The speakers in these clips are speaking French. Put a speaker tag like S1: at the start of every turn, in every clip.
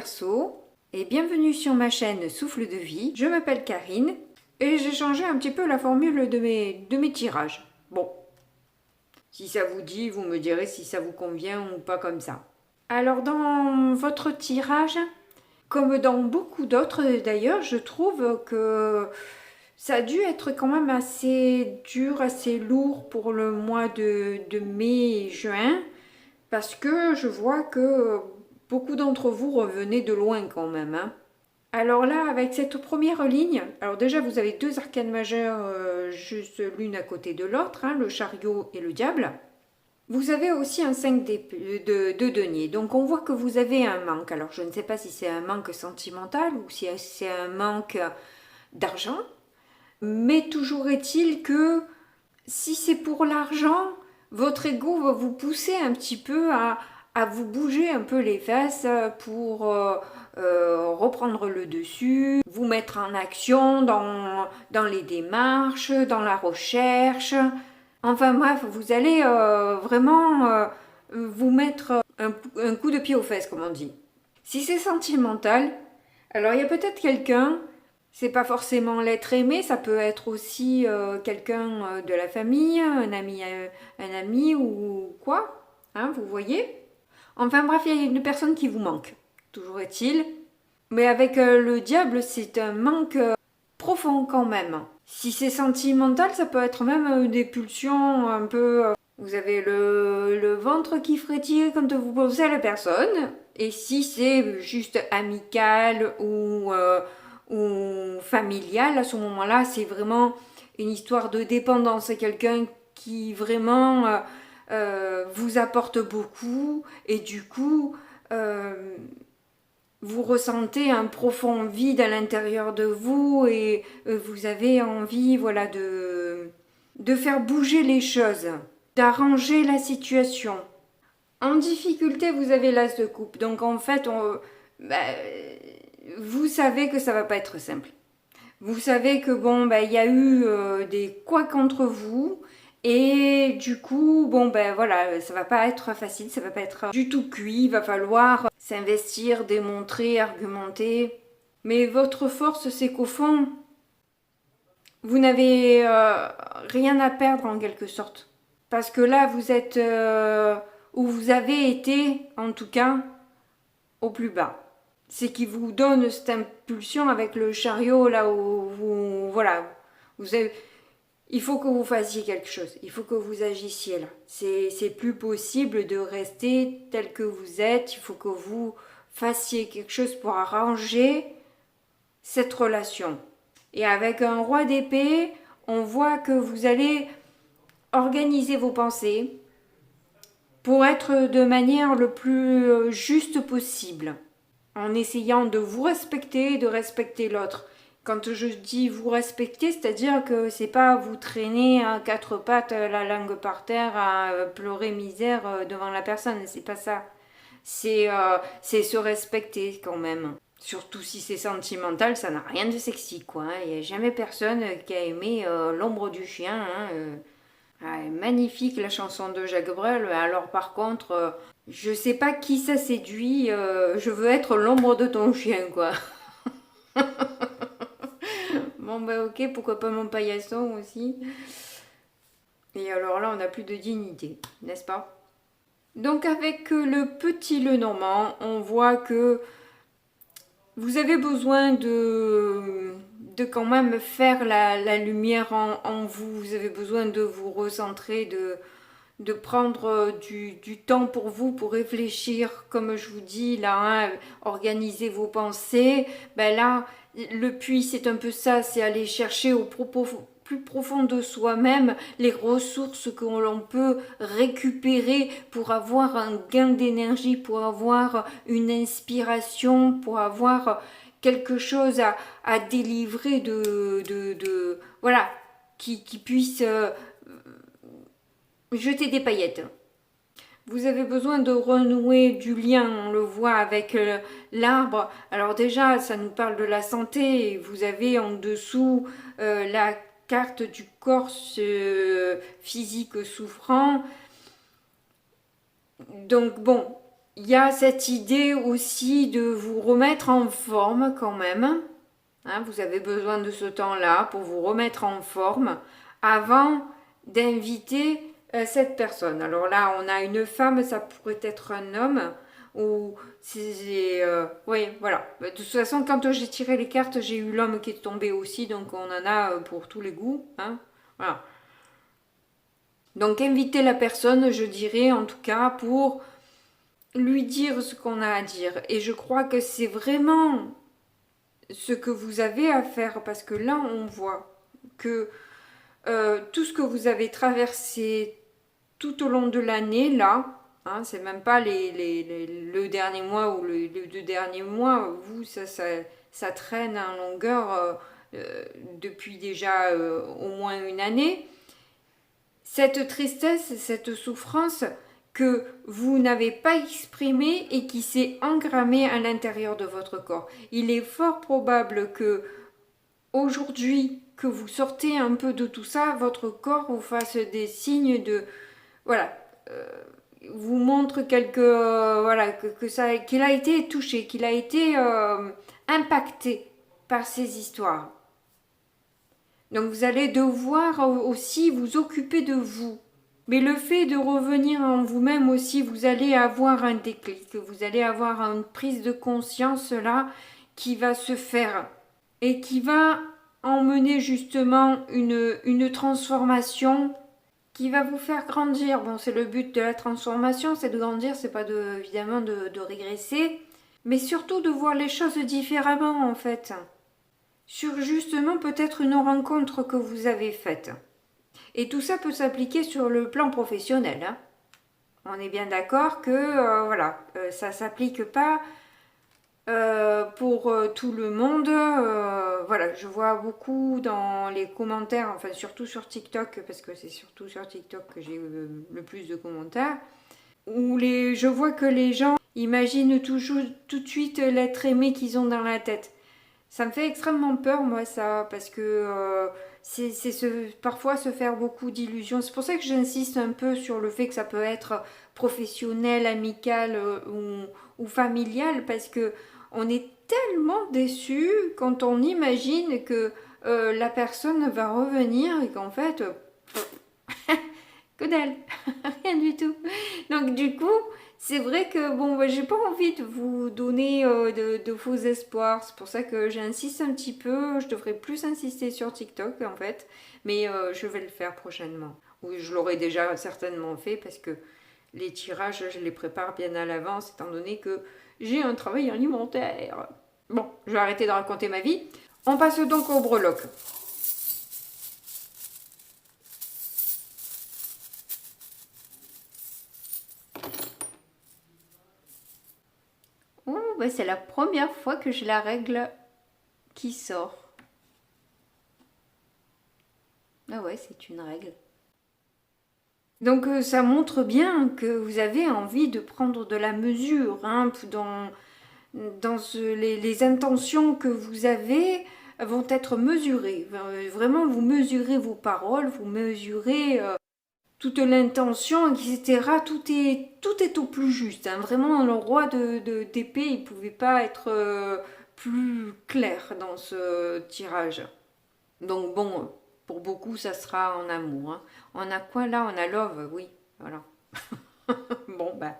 S1: Verseau et bienvenue sur ma chaîne Souffle de vie. Je m'appelle Karine et j'ai changé un petit peu la formule de mes tirages. Bon, si ça vous dit, vous me direz si ça vous convient ou pas comme ça. Alors dans votre tirage, comme dans beaucoup d'autres d'ailleurs, je trouve que ça a dû être quand même assez dur, assez lourd pour le mois de mai et juin, parce que je vois que beaucoup d'entre vous revenaient de loin quand même. Hein. Alors là, avec cette première ligne, alors déjà vous avez deux arcanes majeures juste l'une à côté de l'autre, hein, le chariot et le diable. Vous avez aussi un 5 de denier, donc on voit que vous avez un manque. Alors je ne sais pas si c'est un manque sentimental ou si c'est un manque d'argent, mais toujours est-il que si c'est pour l'argent, votre ego va vous pousser un petit peu à vous bouger un peu les fesses pour reprendre le dessus, vous mettre en action dans les démarches, dans la recherche. Enfin bref, vous allez vraiment vous mettre un coup de pied aux fesses, comme on dit. Si c'est sentimental, alors il y a peut-être quelqu'un, c'est pas forcément l'être aimé, ça peut être aussi quelqu'un de la famille, un ami ou quoi, hein, vous voyez. Enfin bref, il y a une personne qui vous manque, toujours est-il. Mais avec le diable, c'est un manque profond quand même. Si c'est sentimental, ça peut être même des pulsions un peu... vous avez le ventre qui frétille quand vous pensez à la personne. Et si c'est juste amical ou familial, à ce moment-là, c'est vraiment une histoire de dépendance. C'est quelqu'un qui vraiment vous apporte beaucoup et du coup... vous ressentez un profond vide à l'intérieur de vous et vous avez envie voilà, de faire bouger les choses, d'arranger la situation. En difficulté, vous avez l'as de coupe. Donc en fait, vous savez que ça va pas être simple. Vous savez que bon, il y a eu des couacs entre vous. Et du coup, bon ben voilà, ça va pas être facile, ça va pas être du tout cuit, il va falloir s'investir, démontrer, argumenter. Mais votre force, c'est qu'au fond, vous n'avez rien à perdre en quelque sorte. Parce que là, vous êtes où vous avez été, en tout cas, au plus bas. C'est qui vous donne cette impulsion avec le chariot, là où vous, voilà, vous avez... Il faut que vous fassiez quelque chose, il faut que vous agissiez là. C'est plus possible de rester tel que vous êtes, il faut que vous fassiez quelque chose pour arranger cette relation. Et avec un roi d'épée, on voit que vous allez organiser vos pensées pour être de manière le plus juste possible, en essayant de vous respecter et de respecter l'autre. Quand je dis vous respecter, c'est-à-dire que c'est pas vous traîner à quatre pattes, la langue par terre, à pleurer misère devant la personne, c'est pas ça. C'est se respecter quand même. Surtout si c'est sentimental, ça n'a rien de sexy quoi. Il n'y a jamais personne qui a aimé l'ombre du chien. Magnifique la chanson de Jacques Brel. Alors par contre, je sais pas qui ça séduit. Je veux être l'ombre de ton chien quoi. Bon bah ok, pourquoi pas mon paillasson aussi. Et alors là, on n'a plus de dignité, n'est-ce pas? Donc avec le petit Lenormand, on voit que vous avez besoin de quand même faire la lumière en vous. Vous avez besoin de vous recentrer, de prendre du temps pour vous, pour réfléchir, comme je vous dis, là, hein, organiser vos pensées. Ben là, le puits, c'est un peu ça, c'est aller chercher au propos plus profond de soi-même les ressources que l'on peut récupérer pour avoir un gain d'énergie, pour avoir une inspiration, pour avoir quelque chose à délivrer voilà, qui puisse jeter des paillettes. Vous avez besoin de renouer du lien, on le voit avec l'arbre. Alors déjà, ça nous parle de la santé. Vous avez en dessous la carte du corps physique souffrant. Donc bon, il y a cette idée aussi de vous remettre en forme quand même. Hein, vous avez besoin de ce temps-là pour vous remettre en forme avant d'inviter cette personne. Alors là, on a une femme, ça pourrait être un homme, ou c'est... oui, voilà. De toute façon, quand j'ai tiré les cartes, j'ai eu l'homme qui est tombé aussi, donc on en a pour tous les goûts. Hein, voilà. Donc inviter la personne, je dirais en tout cas, pour lui dire ce qu'on a à dire. Et je crois que c'est vraiment ce que vous avez à faire, parce que là, on voit que tout ce que vous avez traversé tout au long de l'année, là, hein, c'est même pas le dernier mois ou les 2 derniers mois, vous, ça traîne en longueur depuis déjà au moins une année. Cette tristesse, cette souffrance que vous n'avez pas exprimée et qui s'est engrammée à l'intérieur de votre corps. Il est fort probable que aujourd'hui que vous sortez un peu de tout ça, votre corps vous fasse des signes de voilà, vous montre voilà que ça qu'il a été touché, qu'il a été impacté par ces histoires. Donc vous allez devoir aussi vous occuper de vous. Mais le fait de revenir en vous-même aussi, vous allez avoir un déclic, vous allez avoir une prise de conscience là qui va se faire et qui va emmener justement une transformation qui va vous faire grandir. Bon, c'est le but de la transformation, c'est de grandir, c'est pas évidemment de régresser, mais surtout de voir les choses différemment en fait. Sur justement peut-être une rencontre que vous avez faite. Et tout ça peut s'appliquer sur le plan professionnel. Hein. On est bien d'accord que voilà, ça s'applique pas pour tout le monde. Voilà, je vois beaucoup dans les commentaires, enfin surtout sur TikTok, parce que c'est surtout sur TikTok que j'ai le plus de commentaires, où je vois que les gens imaginent toujours tout de suite l'être aimé qu'ils ont dans la tête. Ça me fait extrêmement peur, moi, ça, parce que c'est parfois se faire beaucoup d'illusions. C'est pour ça que j'insiste un peu sur le fait que ça peut être professionnel, amical ou familial, parce que on est tellement déçu quand on imagine que la personne va revenir et qu'en fait, que dalle, rien du tout. Donc du coup, c'est vrai que bon, j'ai pas envie de vous donner de faux espoirs. C'est pour ça que j'insiste un petit peu. Je devrais plus insister sur TikTok en fait, mais je vais le faire prochainement. Oui, je l'aurais déjà certainement fait parce que les tirages, je les prépare bien à l'avance, étant donné que j'ai un travail alimentaire. Bon, je vais arrêter de raconter ma vie. On passe donc au breloque. Oh, bah c'est la première fois que j'ai la règle qui sort. Ah ouais, c'est une règle. Donc ça montre bien que vous avez envie de prendre de la mesure hein, dans les intentions que vous avez vont être mesurées. Vraiment, vous mesurez vos paroles, vous mesurez toute l'intention, etc. Tout est au plus juste. Hein. Vraiment, le roi d'épée, il ne pouvait pas être plus clair dans ce tirage. Donc bon, pour beaucoup, ça sera en amour. Hein. On a quoi là? On a love, oui. Voilà. Bon, ben,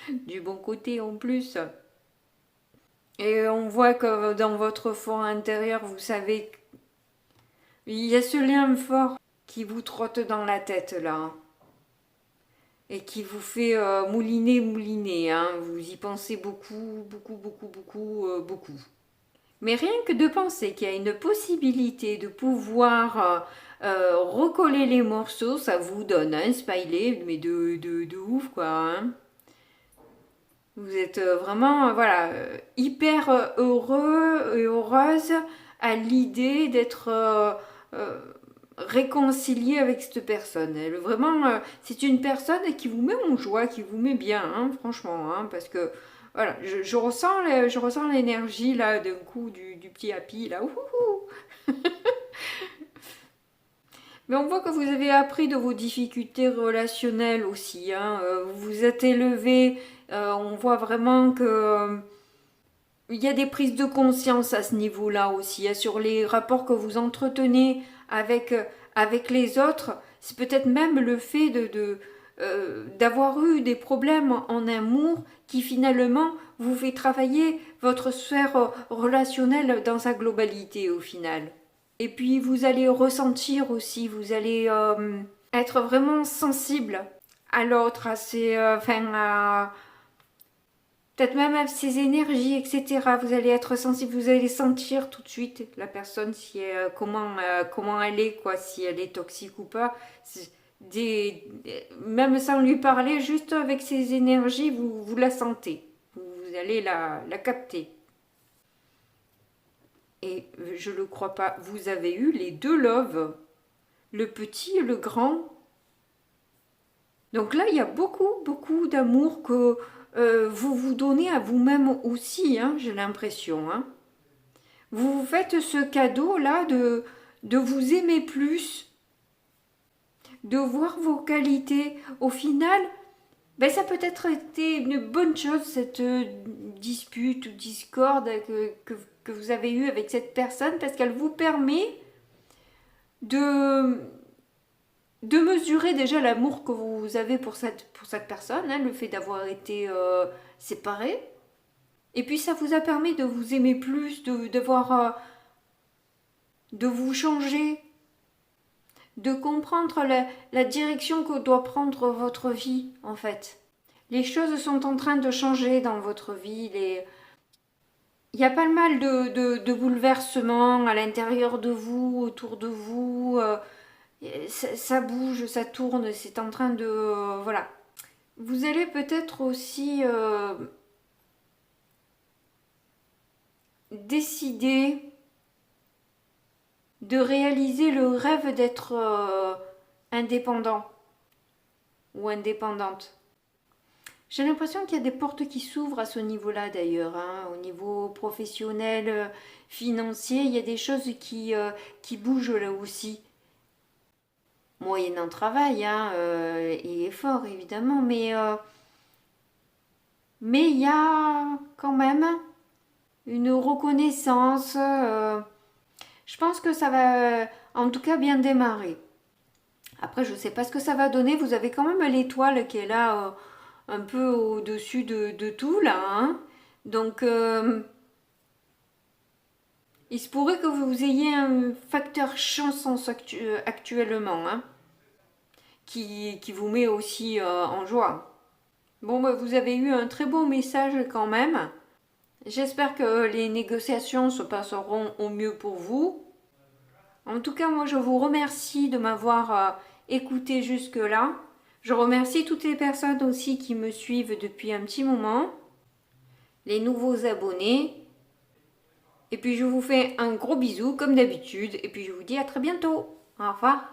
S1: du bon côté en plus. Et on voit que dans votre fort intérieur, vous savez, il y a ce lien fort qui vous trotte dans la tête là. Hein, et qui vous fait mouliner. Hein. Vous y pensez beaucoup, beaucoup, beaucoup, beaucoup, beaucoup. Mais rien que de penser qu'il y a une possibilité de pouvoir recoller les morceaux, ça vous donne un smiley, mais de ouf quoi. Hein. Vous êtes vraiment voilà, hyper heureux et heureuse à l'idée d'être réconcilié avec cette personne. Elle, vraiment, c'est une personne qui vous met en joie, qui vous met bien, hein, franchement, hein, parce que voilà, je ressens l'énergie là d'un coup du petit happy là. Ouhou. Mais on voit que vous avez appris de vos difficultés relationnelles aussi, hein. Vous vous êtes élevé, on voit vraiment que il y a des prises de conscience à ce niveau-là aussi, hein, sur les rapports que vous entretenez avec les autres. C'est peut-être même le fait d'avoir eu des problèmes en amour qui finalement vous fait travailler votre sphère relationnelle dans sa globalité au final. Et puis vous allez ressentir aussi, vous allez être vraiment sensible à l'autre, à ses, peut-être même à ses énergies, etc. Vous allez être sensible, vous allez sentir tout de suite la personne si comment elle est, quoi, si elle est toxique ou pas. Même sans lui parler, juste avec ses énergies, vous la sentez. Vous allez la capter. Et je ne le crois pas, vous avez eu les deux loves, le petit et le grand. Donc là, il y a beaucoup, beaucoup d'amour que vous vous donnez à vous-même aussi, hein, j'ai l'impression. Hein. Vous vous faites ce cadeau-là de vous aimer plus, de voir vos qualités. Au final, ben, ça peut être été une bonne chose, cette dispute ou discorde que vous avez eue avec cette personne, parce qu'elle vous permet de mesurer déjà l'amour que vous avez pour cette personne, hein, le fait d'avoir été séparés. Et puis ça vous a permis de vous aimer plus, de vous changer, de comprendre la direction que doit prendre votre vie, en fait. Les choses sont en train de changer dans votre vie. Il y a pas mal de bouleversements à l'intérieur de vous, autour de vous. Ça bouge, ça tourne, c'est en train de... voilà. Vous allez peut-être aussi décider de réaliser le rêve d'être indépendant ou indépendante. J'ai l'impression qu'il y a des portes qui s'ouvrent à ce niveau-là d'ailleurs, hein. Au niveau professionnel, financier, il y a des choses qui bougent là aussi. Moyennant travail hein, et effort évidemment, mais il y a quand même une reconnaissance. Je pense que ça va en tout cas bien démarrer. Après, je ne sais pas ce que ça va donner. Vous avez quand même l'étoile qui est là un peu au-dessus de tout là. Hein. Donc, il se pourrait que vous ayez un facteur chance actuellement. Hein. Qui vous met aussi en joie. Bon, bah, vous avez eu un très beau message quand même. J'espère que les négociations se passeront au mieux pour vous. En tout cas, moi, je vous remercie de m'avoir écouté jusque-là. Je remercie toutes les personnes aussi qui me suivent depuis un petit moment. Les nouveaux abonnés. Et puis, je vous fais un gros bisou comme d'habitude. Et puis, je vous dis à très bientôt. Au revoir.